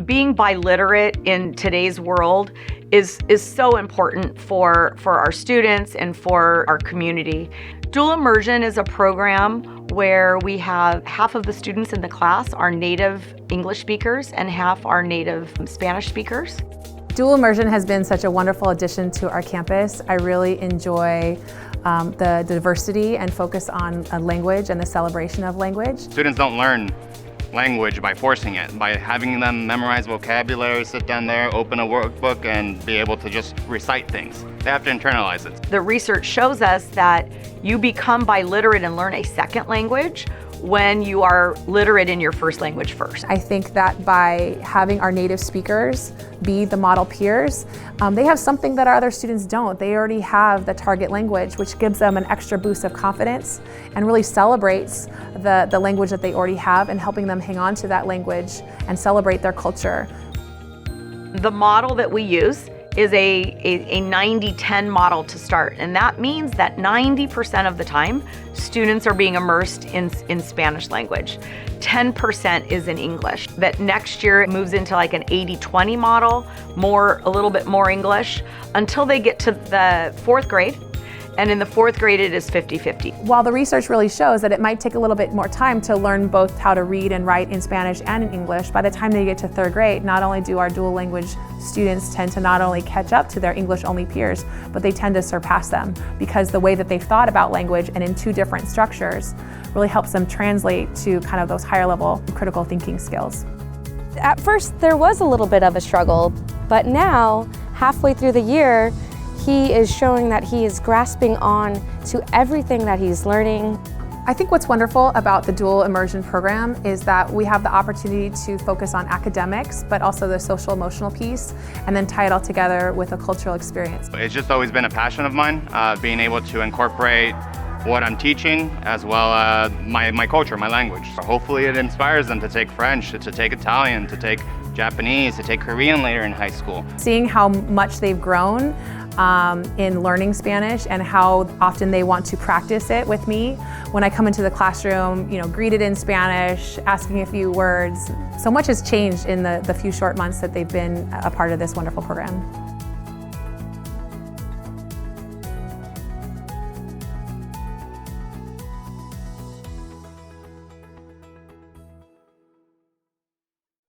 being biliterate in today's world is so important for our students and for our community. Dual Immersion is a program where we have half of the students in the class are native English speakers and half are native Spanish speakers. Dual Immersion has been such a wonderful addition to our campus. I really enjoy the diversity and focus on language and the celebration of language. Students don't learn language by forcing it, by having them memorize vocabulary, sit down there, open a workbook, and be able to just recite things. They have to internalize it. The research shows us that you become biliterate and learn a second language when you are literate in your first language first. I think that by having our native speakers be the model peers, they have something that our other students don't. They already have the target language, which gives them an extra boost of confidence and really celebrates the language that they already have and helping them hang on to that language and celebrate their culture. The model that we use is a 90-10 model to start, and that means that 90% of the time students are being immersed in Spanish language. 10% is in English. That next year it moves into like an 80-20 model, a little bit more English, until they get to the 4th grade. And in the 4th grade, it is 50-50. While the research really shows that it might take a little bit more time to learn both how to read and write in Spanish and in English, by the time they get to 3rd grade, not only do our dual language students tend to not only catch up to their English-only peers, but they tend to surpass them because the way that they've thought about language and in 2 different structures really helps them translate to kind of those higher level critical thinking skills. At first, there was a little bit of a struggle, but now, halfway through the year, he is showing that he is grasping on to everything that he's learning. I think what's wonderful about the dual immersion program is that we have the opportunity to focus on academics, but also the social emotional piece, and then tie it all together with a cultural experience. It's just always been a passion of mine, being able to incorporate what I'm teaching as well as my culture, my language. Hopefully it inspires them to take French, to take Italian, to take Japanese, to take Korean later in high school. Seeing how much they've grown in learning Spanish and how often they want to practice it with me. When I come into the classroom, greeted in Spanish, asking a few words. So much has changed in the few short months that they've been a part of this wonderful program.